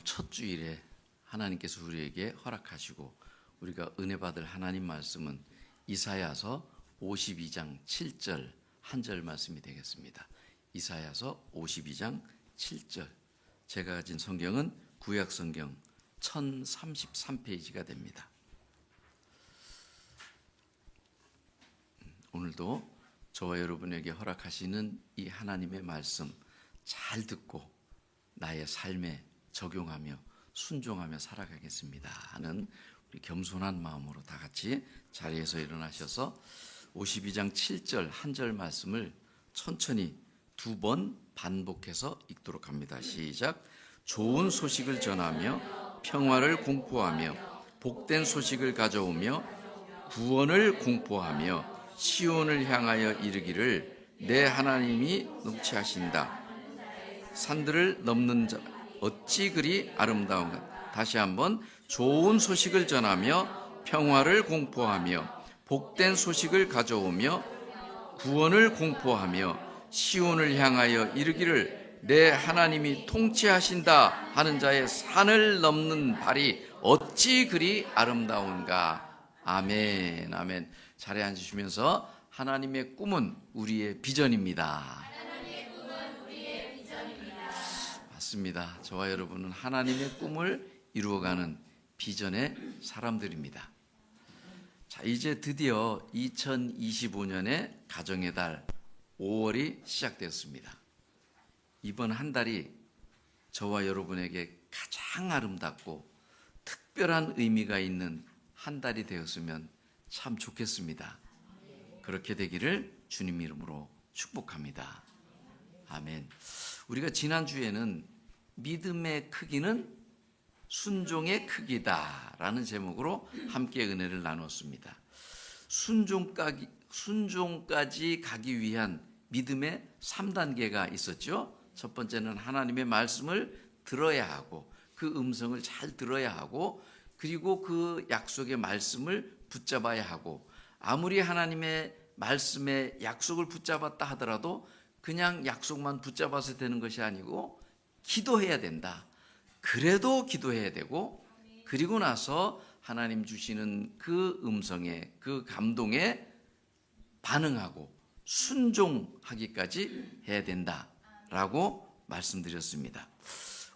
첫 주일에 하나님께서 우리에게 허락하시고 우리가 은혜 받을 하나님 말씀은 이사야서 52장 7절 한 절 말씀이 되겠습니다. 이사야서 52장 7절. 제가 가진 성경은 구약 성경 1033페이지가 됩니다. 오늘도 저와 여러분에게 허락하시는 이 하나님의 말씀 잘 듣고 나의 삶에 적용하며 순종하며 살아가겠습니다 하는 우리 겸손한 마음으로 다 같이 자리에서 일어나셔서 52장 7절 한 절 말씀을 천천히 두 번 반복해서 읽도록 합니다. 시작. 좋은 소식을 전하며 평화를 공포하며 복된 소식을 가져오며 구원을 공포하며 시온을 향하여 이르기를 내 하나님이 능치하신다. 산들을 넘는 자 어찌 그리 아름다운가. 다시 한번. 좋은 소식을 전하며 평화를 공포하며 복된 소식을 가져오며 구원을 공포하며 시온을 향하여 이르기를 내 하나님이 통치하신다 하는 자의 산을 넘는 발이 어찌 그리 아름다운가. 아멘. 아멘. 자리에 앉으시면서 하나님의 꿈은 우리의 비전입니다. 맞습니다. 저와 여러분은 하나님의 꿈을 이루어가는 비전의 사람들입니다. 자, 이제 드디어 2025년의 가정의 달 5월이 시작되었습니다. 이번 한 달이 저와 여러분에게 가장 아름답고 특별한 의미가 있는 한 달이 되었으면 참 좋겠습니다. 그렇게 되기를 주님 이름으로 축복합니다. 아멘. 우리가 지난주에는 믿음의 크기는 순종의 크기다라는 제목으로 함께 은혜를 나눴습니다. 순종까지 가기 위한 믿음의 3단계가 있었죠. 첫 번째는 하나님의 말씀을 들어야 하고 그 음성을 잘 들어야 하고 그리고 그 약속의 말씀을 붙잡아야 하고 아무리 하나님의 말씀의 약속을 붙잡았다 하더라도 그냥 약속만 붙잡아서 되는 것이 아니고 기도해야 된다. 그래도 기도해야 되고 그리고 나서 하나님 주시는 그 음성에 그 감동에 반응하고 순종하기까지 해야 된다라고 말씀드렸습니다.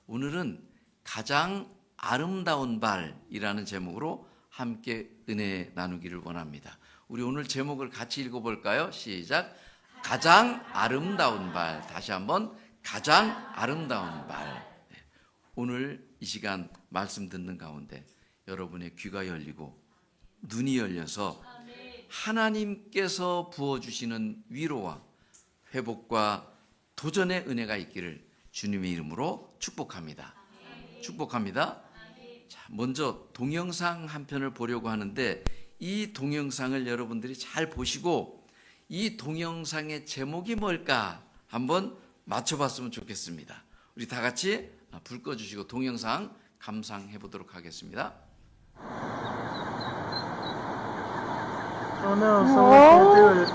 오늘은 가장 아름다운 발이라는 제목으로 함께 은혜 나누기를 원합니다. 우리 오늘 제목을 같이 읽어볼까요? 시작. 가장 아름다운 발. 다시 한번. 가장 아름다운 발. 오늘 이 시간 말씀 듣는 가운데 여러분의 귀가 열리고 눈이 열려서 하나님께서 부어주시는 위로와 회복과 도전의 은혜가 있기를 주님의 이름으로 축복합니다. 축복합니다. 자, 먼저 동영상 한 편을 보려고 하는데 이 동영상을 여러분들이 잘 보시고 이 동영상의 제목이 뭘까 한번 맞춰봤으면 좋겠습니다. 우리 다 같이 불 꺼주시고 동영상 감상해 보도록 하겠습니다. Oh no, someone can't do it.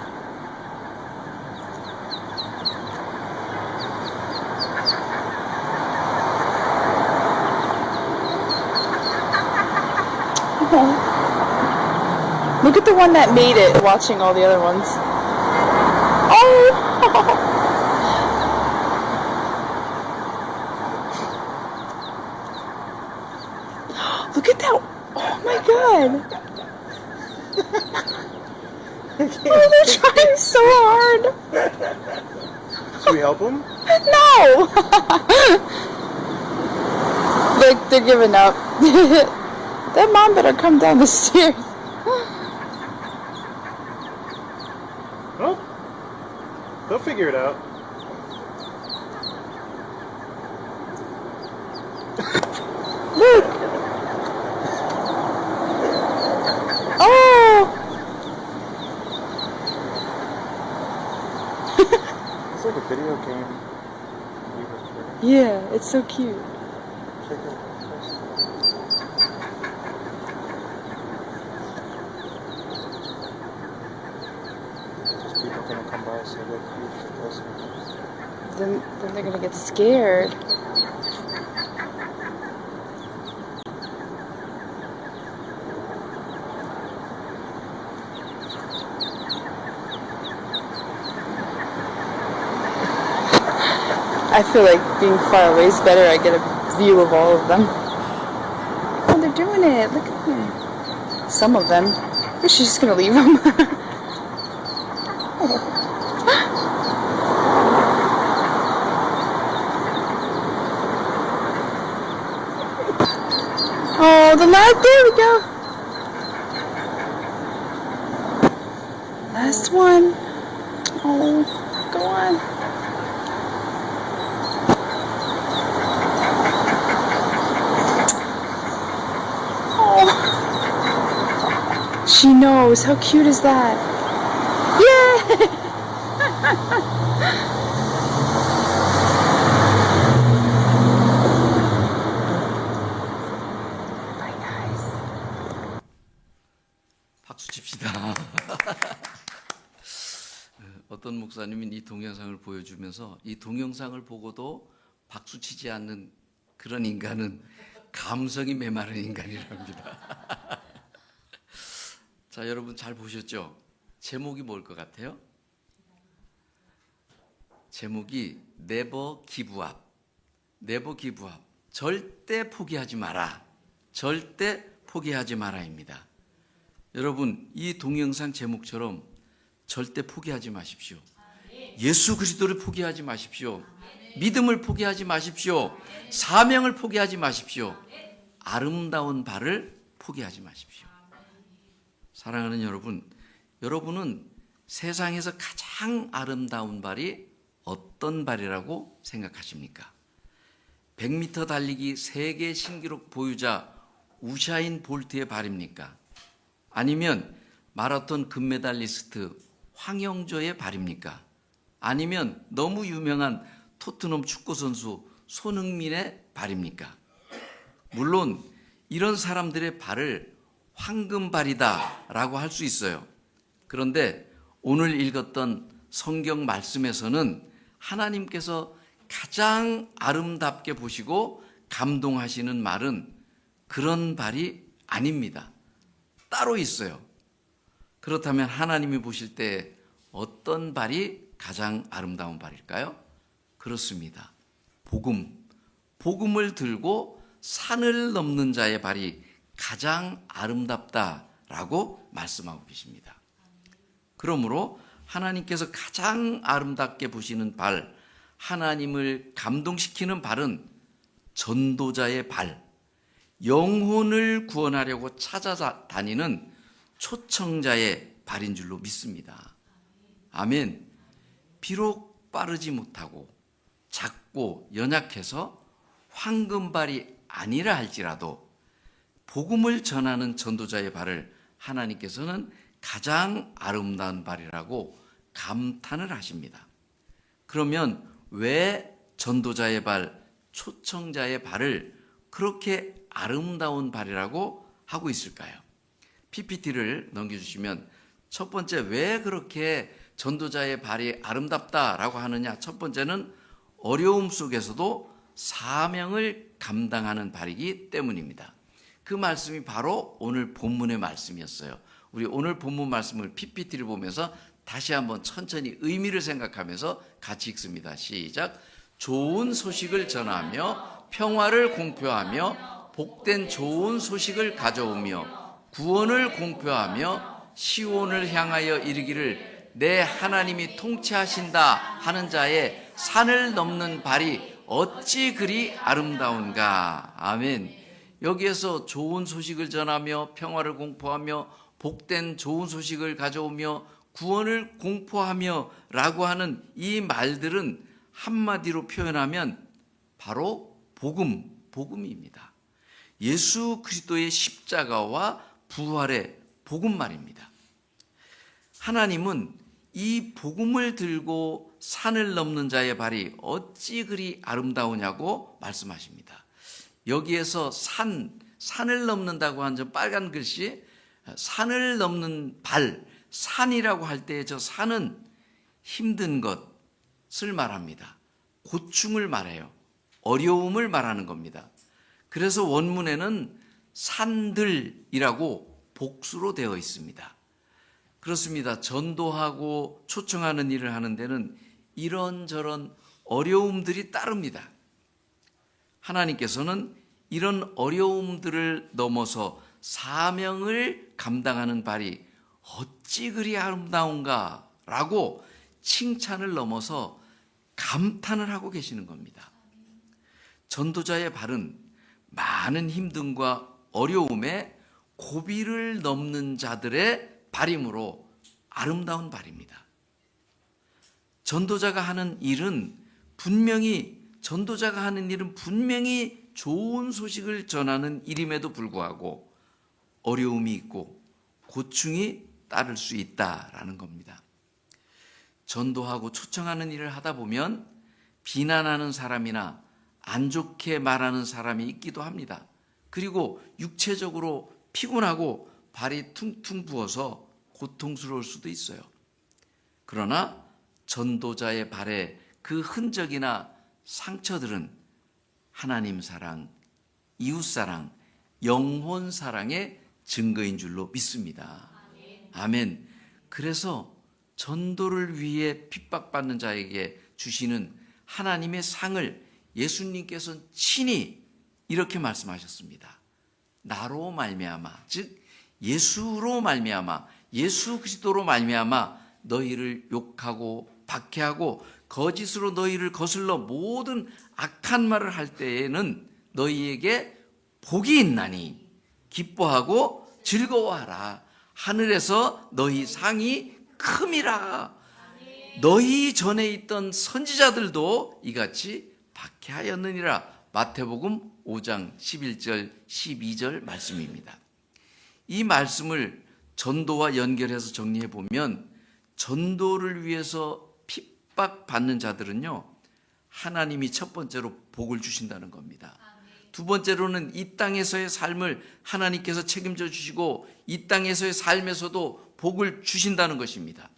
Look at the one that made it, watching all the other ones. Oh! Look at that. Oh my god. Oh, they're trying so hard. Should we help them? No. They're giving up. That mom better come down the stairs. Oh, they'll figure it out. Look. Oh. It's like a video game. Yeah, it's so cute. Check it. Just people gonna come by, so look who's the person. Then they're gonna get scared. I feel like being far away is better. I get a view of all of them. Oh, they're doing it. Look at them. Some of them. Or she's just gonna leave them. Oh, the last, there we go. Last one. Oh, go on. Oh. She knows. How cute is that? Yay! Bye, guys. 박수 칩시다. 어떤 목사님이 이 동영상을 보여주면서 이 동영상을 보고도 박수 치지 않는 그런 인간은 감성이 메마른 인간이랍니다. 자, 여러분 잘 보셨죠? 제목이 뭘 것 같아요? 제목이 Never Give Up. Never Give Up. 절대 포기하지 마라. 절대 포기하지 마라입니다. 여러분, 이 동영상 제목처럼 절대 포기하지 마십시오. 예수 그리스도를 포기하지 마십시오. 믿음을 포기하지 마십시오. 사명을 포기하지 마십시오. 아름다운 발을 포기하지 마십시오. 사랑하는 여러분, 여러분은 세상에서 가장 아름다운 발이 어떤 발이라고 생각하십니까? 100m 달리기 세계 신기록 보유자 우샤인 볼트의 발입니까? 아니면 마라톤 금메달리스트 황영조의 발입니까? 아니면 너무 유명한 토트넘 축구선수 손흥민의 발입니까? 물론 이런 사람들의 발을 황금발이다라고 할 수 있어요. 그런데 오늘 읽었던 성경 말씀에서는 하나님께서 가장 아름답게 보시고 감동하시는 말은 그런 발이 아닙니다. 따로 있어요. 그렇다면 하나님이 보실 때 어떤 발이 가장 아름다운 발일까요? 그렇습니다. 복음을 들고 산을 넘는 자의 발이 가장 아름답다라고 말씀하고 계십니다. 그러므로 하나님께서 가장 아름답게 보시는 발, 하나님을 감동시키는 발은 전도자의 발, 영혼을 구원하려고 찾아다니는 초청자의 발인 줄로 믿습니다. 아멘. 비록 빠르지 못하고 작고 연약해서 황금발이 아니라 할지라도 복음을 전하는 전도자의 발을 하나님께서는 가장 아름다운 발이라고 감탄을 하십니다. 그러면 왜 전도자의 발, 초청자의 발을 그렇게 아름다운 발이라고 하고 있을까요? PPT를 넘겨주시면 첫 번째, 왜 그렇게 전도자의 발이 아름답다라고 하느냐? 첫 번째는 어려움 속에서도 사명을 감당하는 발이기 때문입니다. 그 말씀이 바로 오늘 본문의 말씀이었어요. 우리 오늘 본문 말씀을 PPT를 보면서 다시 한번 천천히 의미를 생각하면서 같이 읽습니다. 시작. 좋은 소식을 전하며 평화를 공표하며 복된 좋은 소식을 가져오며 구원을 공표하며 시온을 향하여 이르기를 내 하나님이 통치하신다 하는 자의 산을 넘는 발이 어찌 그리 아름다운가. 아멘. 여기에서 좋은 소식을 전하며 평화를 공포하며 복된 좋은 소식을 가져오며 구원을 공포하며 라고 하는 이 말들은 한마디로 표현하면 바로 복음입니다. 예수 그리스도의 십자가와 부활의 복음 말입니다. 하나님은 이 복음을 들고 산을 넘는 자의 발이 어찌 그리 아름다우냐고 말씀하십니다. 여기에서 산을 넘는다고 한 저 빨간 글씨, 산을 넘는 발, 산이라고 할 때 저 산은 힘든 것을 말합니다. 고충을 말해요. 어려움을 말하는 겁니다. 그래서 원문에는 산들이라고 복수로 되어 있습니다. 그렇습니다. 전도하고 초청하는 일을 하는 데는 이런저런 어려움들이 따릅니다. 하나님께서는 이런 어려움들을 넘어서 사명을 감당하는 발이 어찌 그리 아름다운가 라고 칭찬을 넘어서 감탄을 하고 계시는 겁니다. 전도자의 발은 많은 힘듦과 어려움에 고비를 넘는 자들의 발이므로 아름다운 발입니다. 전도자가 하는 일은 분명히 좋은 소식을 전하는 일임에도 불구하고 어려움이 있고 고충이 따를 수 있다라는 겁니다. 전도하고 초청하는 일을 하다 보면 비난하는 사람이나 안 좋게 말하는 사람이 있기도 합니다. 그리고 육체적으로 피곤하고 발이 퉁퉁 부어서 고통스러울 수도 있어요. 그러나 전도자의 발에 그 흔적이나 상처들은 하나님 사랑, 이웃 사랑, 영혼 사랑의 증거인 줄로 믿습니다. 아멘. 그래서 전도를 위해 핍박받는 자에게 주시는 하나님의 상을 예수님께서 친히 이렇게 말씀하셨습니다. 나로 말미암아, 즉 예수로 말미암아, 예수 그리스도로 말미암아 너희를 욕하고 박해하고 거짓으로 너희를 거슬러 모든 악한 말을 할 때에는 너희에게 복이 있나니 기뻐하고 즐거워하라. 하늘에서 너희 상이 큼이라. 너희 전에 있던 선지자들도 이같이 박해하였느니라. 마태복음 5장 11절 12절 말씀입니다. 이 말씀을 전도와 연결해서 정리해 보면 전도를 위해서 핍박받는 자들은요, 하나님이 첫 번째로 복을 주신다는 겁니다. 두 번째로는 이 땅에서의 삶을 하나님께서 책임져 주시고 이 땅에서의 삶에서도 복을 주신다는 것입니다.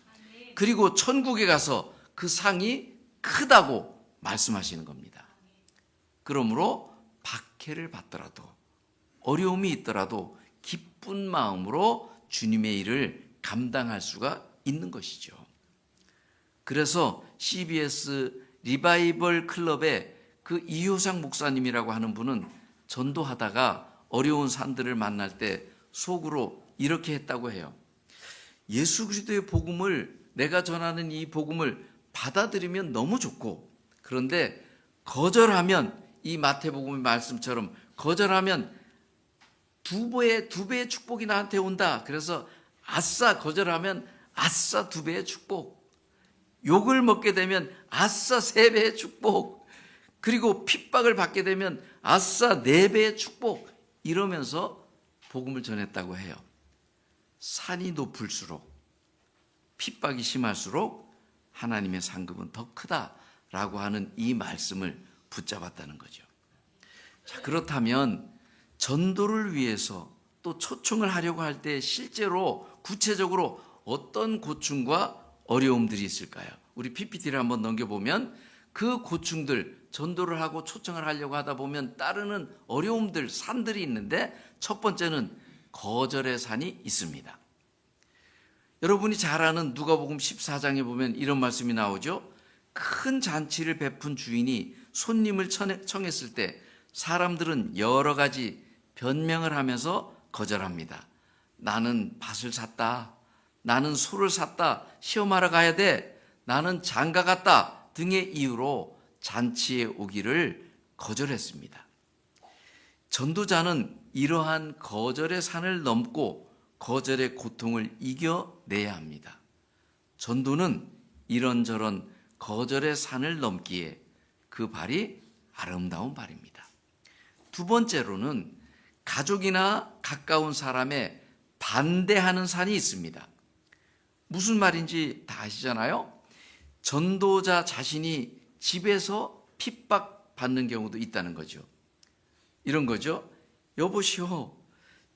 그리고 천국에 가서 그 상이 크다고 말씀하시는 겁니다. 그러므로 박해를 받더라도 어려움이 있더라도 기쁜 마음으로 주님의 일을 감당할 수가 있는 것이죠. 그래서 CBS 리바이벌 클럽의 그 이효상 목사님이라고 하는 분은 전도하다가 어려운 산들을 만날 때 속으로 이렇게 했다고 해요. 예수 그리스도의 복음을, 내가 전하는 이 복음을 받아들이면 너무 좋고, 그런데 거절하면, 이 마태복음의 말씀처럼 거절하면 두 배의 축복이 나한테 온다. 그래서 아싸, 거절하면 아싸 2배의 축복, 욕을 먹게 되면 아싸 3배의 축복, 그리고 핍박을 받게 되면 아싸 4배의 축복, 이러면서 복음을 전했다고 해요. 산이 높을수록, 핍박이 심할수록 하나님의 상급은 더 크다라고 하는 이 말씀을 붙잡았다는 거죠. 자, 그렇다면 전도를 위해서 또 초청을 하려고 할 때 실제로 구체적으로 어떤 고충과 어려움들이 있을까요? 우리 PPT를 한번 넘겨보면 그 고충들, 전도를 하고 초청을 하려고 하다 보면 따르는 어려움들, 산들이 있는데 첫 번째는 거절의 산이 있습니다. 여러분이 잘 아는 누가복음 14장에 보면 이런 말씀이 나오죠. 큰 잔치를 베푼 주인이 손님을 청했을 때 사람들은 여러 가지 변명을 하면서 거절합니다. 나는 밭을 샀다. 나는 소를 샀다. 시험하러 가야 돼. 나는 장가 갔다. 등의 이유로 잔치에 오기를 거절했습니다. 전도자는 이러한 거절의 산을 넘고 거절의 고통을 이겨내야 합니다. 전도는 이런저런 거절의 산을 넘기에 그 발이 아름다운 발입니다. 두 번째로는 가족이나 가까운 사람의 반대하는 산이 있습니다. 무슨 말인지 다 아시잖아요? 전도자 자신이 집에서 핍박받는 경우도 있다는 거죠. 이런 거죠. 여보시오,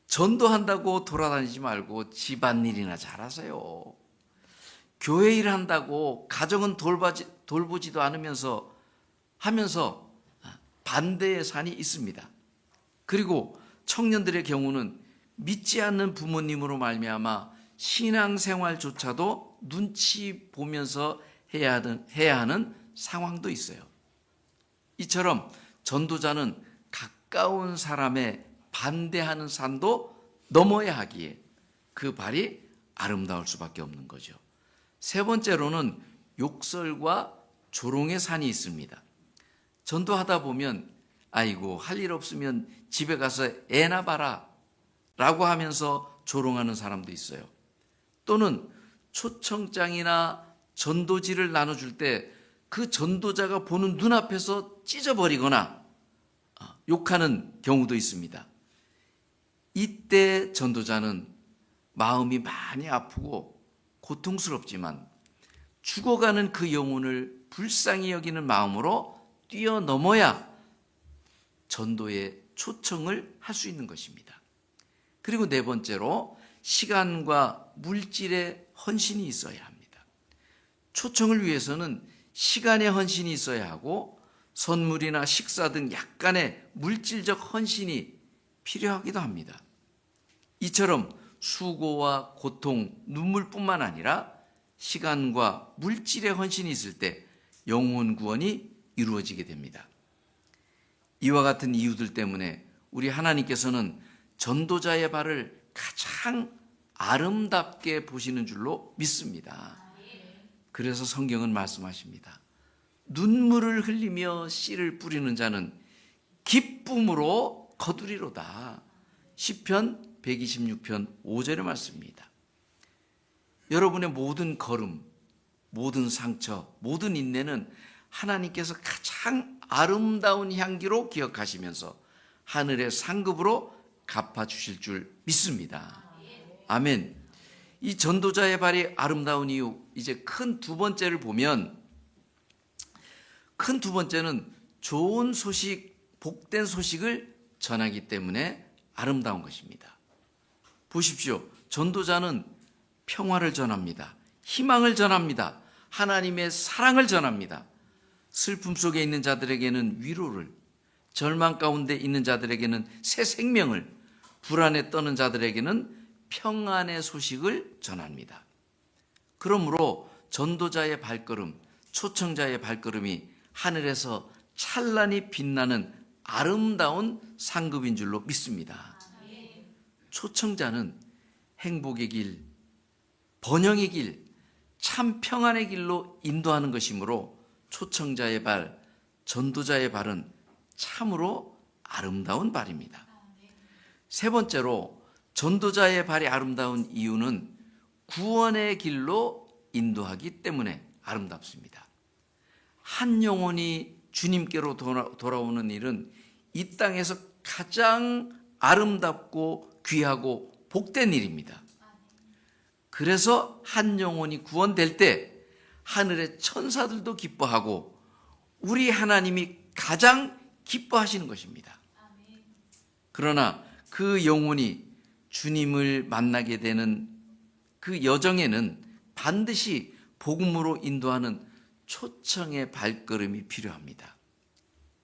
전도한다고 돌아다니지 말고 집안일이나 잘하세요. 교회 일 한다고 가정은 돌보지도 않으면서 하면서 반대의 산이 있습니다. 그리고 청년들의 경우는 믿지 않는 부모님으로 말미암아 신앙생활조차도 눈치 보면서 해야 하는 상황도 있어요. 이처럼 전도자는 가까운 사람의 반대하는 산도 넘어야 하기에 그 발이 아름다울 수밖에 없는 거죠. 세 번째로는 욕설과 조롱의 산이 있습니다. 전도하다 보면 아이고 할 일 없으면 집에 가서 애나 봐라 라고 하면서 조롱하는 사람도 있어요. 또는 초청장이나 전도지를 나눠줄 때 그 전도자가 보는 눈앞에서 찢어버리거나 욕하는 경우도 있습니다. 이때 전도자는 마음이 많이 아프고 고통스럽지만 죽어가는 그 영혼을 불쌍히 여기는 마음으로 뛰어넘어야 전도의 초청을 할 수 있는 것입니다. 그리고 네 번째로 시간과 물질의 헌신이 있어야 합니다. 초청을 위해서는 시간의 헌신이 있어야 하고 선물이나 식사 등 약간의 물질적 헌신이 필요하기도 합니다. 이처럼 수고와 고통, 눈물뿐만 아니라 시간과 물질의 헌신이 있을 때 영혼 구원이 이루어지게 됩니다. 이와 같은 이유들 때문에 우리 하나님께서는 전도자의 발을 가장 아름답게 보시는 줄로 믿습니다. 그래서 성경은 말씀하십니다. 눈물을 흘리며 씨를 뿌리는 자는 기쁨으로 거두리로다. 시편 126편 5절의 말씀입니다. 여러분의 모든 걸음, 모든 상처, 모든 인내는 하나님께서 가장 아름다운 향기로 기억하시면서 하늘의 상급으로 갚아주실 줄 믿습니다. 아멘. 이 전도자의 발이 아름다운 이유, 이제 큰 두 번째를 보면, 큰 두 번째는 좋은 소식, 복된 소식을 전하기 때문에 아름다운 것입니다. 보십시오. 전도자는 평화를 전합니다. 희망을 전합니다. 하나님의 사랑을 전합니다. 슬픔 속에 있는 자들에게는 위로를, 절망 가운데 있는 자들에게는 새 생명을, 불안에 떠는 자들에게는 평안의 소식을 전합니다. 그러므로 전도자의 발걸음, 초청자의 발걸음이 하늘에서 찬란히 빛나는 아름다운 상급인 줄로 믿습니다. 초청자는 행복의 길, 번영의 길, 참 평안의 길로 인도하는 것이므로 초청자의 발, 전도자의 발은 참으로 아름다운 발입니다. 세 번째로 전도자의 발이 아름다운 이유는 구원의 길로 인도하기 때문에 아름답습니다. 한 영혼이 주님께로 돌아오는 일은 이 땅에서 가장 아름답고 귀하고 복된 일입니다. 그래서 한 영혼이 구원될 때 하늘의 천사들도 기뻐하고 우리 하나님이 가장 기뻐하시는 것입니다. 그러나 그 영혼이 주님을 만나게 되는 그 여정에는 반드시 복음으로 인도하는 초청의 발걸음이 필요합니다.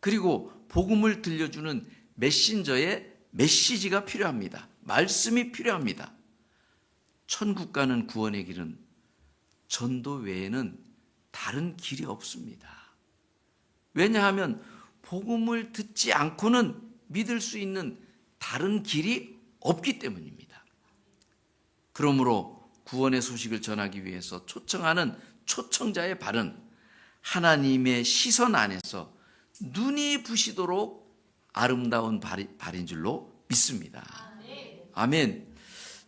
그리고 복음을 들려주는 메신저의 메시지가 필요합니다. 말씀이 필요합니다. 천국 가는 구원의 길은 전도 외에는 다른 길이 없습니다. 왜냐하면 복음을 듣지 않고는 믿을 수 있는 다른 길이 없기 때문입니다. 그러므로 구원의 소식을 전하기 위해서 초청하는 초청자의 발은 하나님의 시선 안에서 눈이 부시도록 아름다운 발인 줄로 믿습니다. 아멘.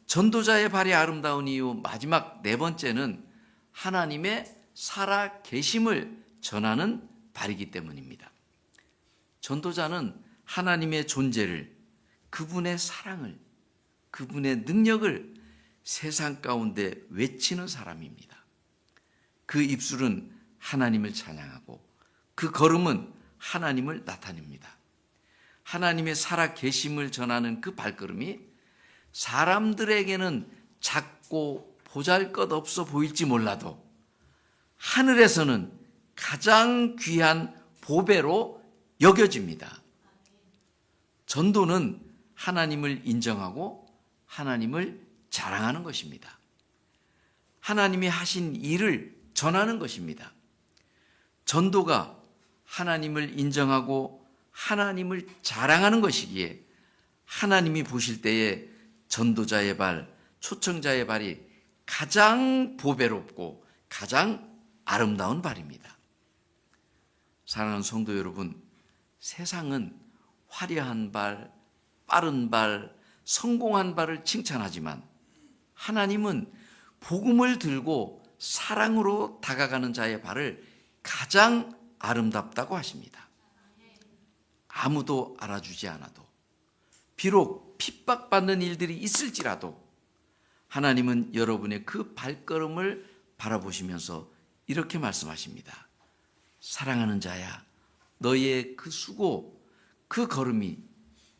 전도자의 발이 아름다운 이유 마지막 네 번째는 하나님의 살아 계심을 전하는 발이기 때문입니다. 전도자는 하나님의 존재를, 그분의 사랑을, 그분의 능력을 세상 가운데 외치는 사람입니다. 그 입술은 하나님을 찬양하고 그 걸음은 하나님을 나타냅니다. 하나님의 살아 계심을 전하는 그 발걸음이 사람들에게는 작고 보잘것없어 보일지 몰라도 하늘에서는 가장 귀한 보배로 여겨집니다. 전도는 하나님을 인정하고 하나님을 자랑하는 것입니다. 하나님이 하신 일을 전하는 것입니다. 전도가 하나님을 인정하고 하나님을 자랑하는 것이기에 하나님이 보실 때에 전도자의 발, 초청자의 발이 가장 보배롭고 가장 아름다운 발입니다. 사랑하는 성도 여러분, 세상은 화려한 발, 빠른 발, 성공한 발을 칭찬하지만 하나님은 복음을 들고 사랑으로 다가가는 자의 발을 가장 아름답다고 하십니다. 아무도 알아주지 않아도, 비록 핍박받는 일들이 있을지라도 하나님은 여러분의 그 발걸음을 바라보시면서 이렇게 말씀하십니다. 사랑하는 자야, 너의 그 수고, 그 걸음이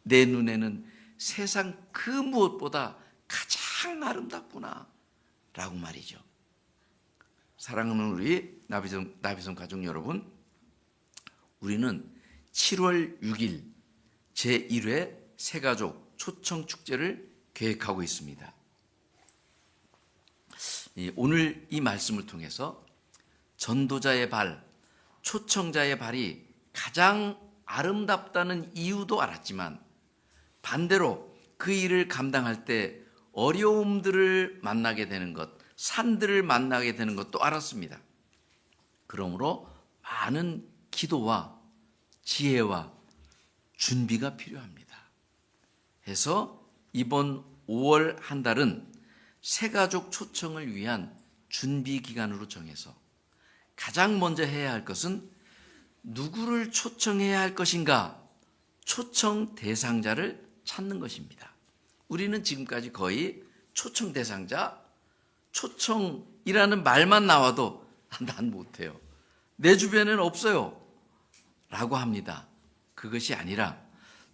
내 눈에는 세상 그 무엇보다 가장 아름답구나 라고 말이죠. 사랑하는 우리 나비성 가족 여러분, 우리는 7월 6일 제1회 새가족 초청축제를 계획하고 있습니다. 오늘 이 말씀을 통해서 전도자의 발, 초청자의 발이 가장 아름답다는 이유도 알았지만 반대로 그 일을 감당할 때 어려움들을 만나게 되는 것, 산들을 만나게 되는 것도 알았습니다. 그러므로 많은 기도와 지혜와 준비가 필요합니다. 해서 이번 5월 한 달은 새가족 초청을 위한 준비 기간으로 정해서 가장 먼저 해야 할 것은 누구를 초청해야 할 것인가? 초청 대상자를 찾는 것입니다. 우리는 지금까지 거의 초청 대상자, 초청이라는 말만 나와도 난 못해요. 내 주변에는 없어요. 라고 합니다. 그것이 아니라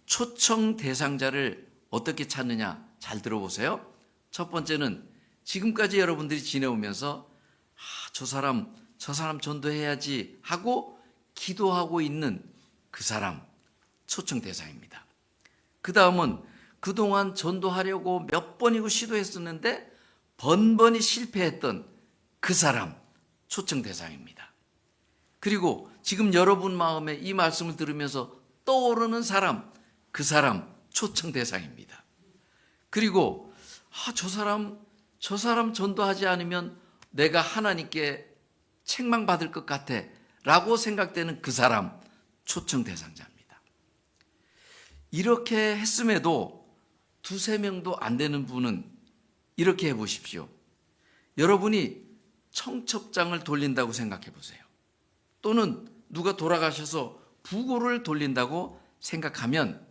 초청 대상자를 어떻게 찾느냐? 잘 들어보세요. 첫 번째는 지금까지 여러분들이 지내오면서 저 사람 전도해야지 하고 기도하고 있는 그 사람, 초청 대상입니다. 그 다음은 그동안 전도하려고 몇 번이고 시도했었는데 번번이 실패했던 그 사람, 초청 대상입니다. 그리고 지금 여러분 마음에 이 말씀을 들으면서 떠오르는 사람, 그 사람, 초청 대상입니다. 그리고 저 사람 전도하지 않으면 내가 하나님께 책망받을 것 같아 라고 생각되는 그 사람, 초청 대상자입니다. 이렇게 했음에도 두세 명도 안 되는 분은 이렇게 해보십시오. 여러분이 청첩장을 돌린다고 생각해 보세요. 또는 누가 돌아가셔서 부고를 돌린다고 생각하면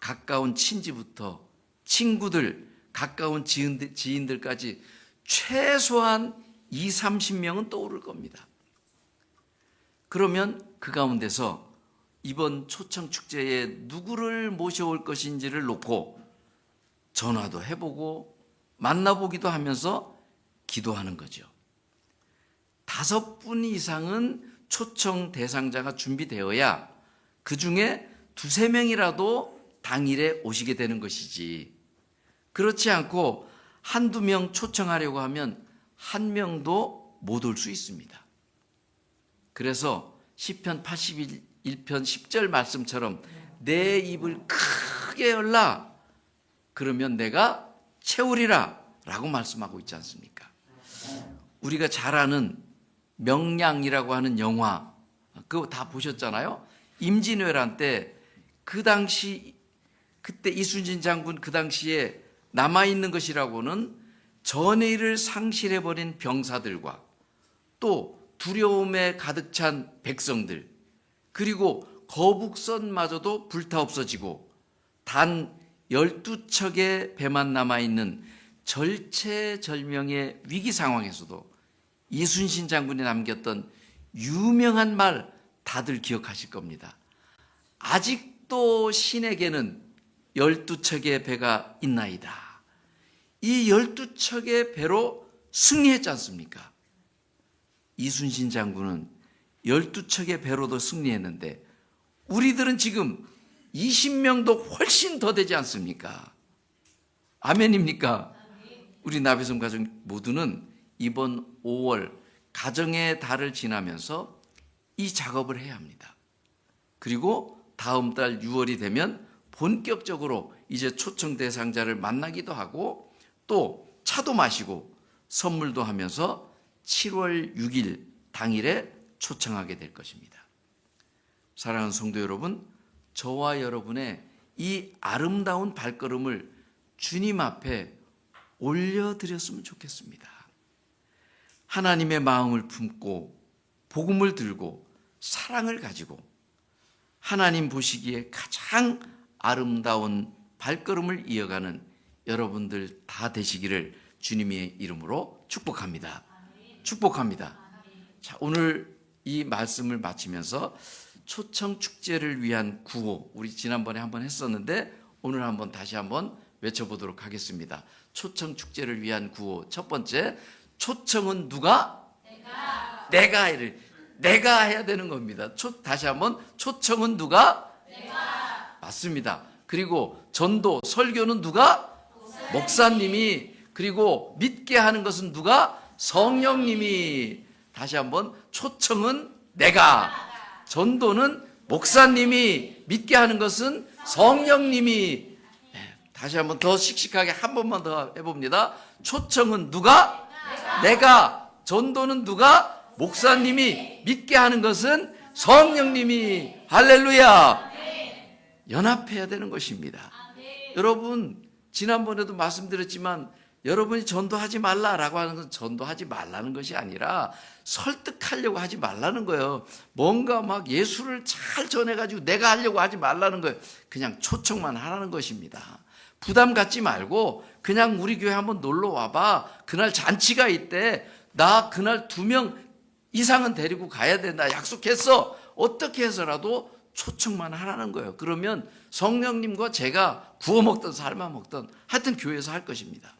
가까운 친지부터 친구들, 가까운 지인들까지 최소한 20-30명은 떠오를 겁니다. 그러면 그 가운데서 이번 초청 축제에 누구를 모셔올 것인지를 놓고 전화도 해보고 만나보기도 하면서 기도하는 거죠. 5분 이상은 초청 대상자가 준비되어야 그 중에 2-3명이라도 당일에 오시게 되는 것이지, 그렇지 않고 1-2명 초청하려고 하면 1명도 못 올 수 있습니다. 그래서 시편 81편 10절 말씀처럼 내 입을 크게 열라, 그러면 내가 채우리라 라고 말씀하고 있지 않습니까? 우리가 잘 아는 명량이라고 하는 영화, 그거 다 보셨잖아요. 임진왜란 때 그 당시, 그때 이순신 장군 그 당시에 남아있는 것이라고는 전의를 상실해버린 병사들과 또 두려움에 가득 찬 백성들, 그리고 거북선마저도 불타 없어지고 단 12척의 배만 남아있는 절체절명의 위기 상황에서도 이순신 장군이 남겼던 유명한 말 다들 기억하실 겁니다. 아직도 신에게는 12척의 배가 있나이다. 이 12척의 배로 승리했지 않습니까? 이순신 장군은 12척의 배로도 승리했는데 우리들은 지금 20명도 훨씬 더 되지 않습니까? 아멘입니까? 우리 나비성 가족 모두는 이번 5월 가정의 달을 지나면서 이 작업을 해야 합니다. 그리고 다음 달 6월이 되면 본격적으로 이제 초청 대상자를 만나기도 하고 또 차도 마시고 선물도 하면서 7월 6일 당일에 초청하게 될 것입니다. 사랑하는 성도 여러분, 저와 여러분의 이 아름다운 발걸음을 주님 앞에 올려드렸으면 좋겠습니다. 하나님의 마음을 품고 복음을 들고 사랑을 가지고 하나님 보시기에 가장 아름다운 발걸음을 이어가는 여러분들 다 되시기를 주님의 이름으로 축복합니다. 축복합니다. 자, 오늘 이 말씀을 마치면서 초청 축제를 위한 구호, 우리 지난번에 한번 했었는데 오늘 한번 다시 한번 외쳐보도록 하겠습니다. 초청 축제를 위한 구호. 첫 번째, 초청은 누가? 내가 해야 되는 겁니다. 다시 한번, 초청은 누가? 내가. 맞습니다. 그리고 전도, 설교는 누가? 목사님이. 그리고 믿게 하는 것은 누가? 성령님이. 다시 한번, 초청은 내가. 전도는 목사님이. 믿게 하는 것은 성령님이. 다시 한번 더 씩씩하게 한 번만 더 해봅니다. 초청은 누가? 내가. 전도는 누가? 목사님이. 믿게 하는 것은 성령님이. 할렐루야. 연합해야 되는 것입니다. 여러분, 지난번에도 말씀드렸지만 여러분이 전도하지 말라라고 하는 것은 전도하지 말라는 것이 아니라 설득하려고 하지 말라는 거예요. 뭔가 막 예수를 잘 전해가지고 내가 하려고 하지 말라는 거예요. 그냥 초청만 하라는 것입니다. 부담 갖지 말고 그냥 우리 교회 한번 놀러 와봐. 그날 잔치가 있대. 나 그날 2명 이상은 데리고 가야 된다. 약속했어. 어떻게 해서라도 초청만 하라는 거예요. 그러면 성령님과 제가 구워 먹든 삶아 먹든 하여튼 교회에서 할 것입니다.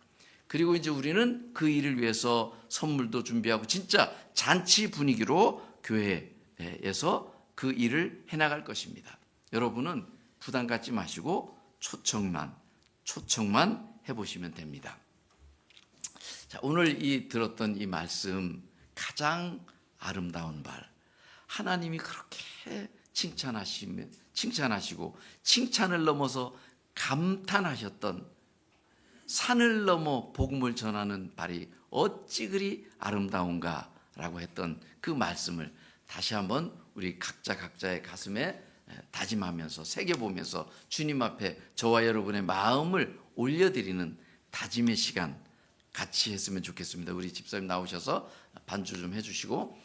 그리고 이제 우리는 그 일을 위해서 선물도 준비하고 진짜 잔치 분위기로 교회에서 그 일을 해나갈 것입니다. 여러분은 부담 갖지 마시고 초청만 해보시면 됩니다. 자, 오늘 들었던 이 말씀, 가장 아름다운 말, 하나님이 그렇게 칭찬하시고 칭찬을 넘어서 감탄하셨던 산을 넘어 복음을 전하는 발이 어찌 그리 아름다운가라고 했던 그 말씀을 다시 한번 우리 각자의 가슴에 다짐하면서 새겨보면서 주님 앞에 저와 여러분의 마음을 올려드리는 다짐의 시간 같이 했으면 좋겠습니다. 우리 집사님 나오셔서 반주 좀 해주시고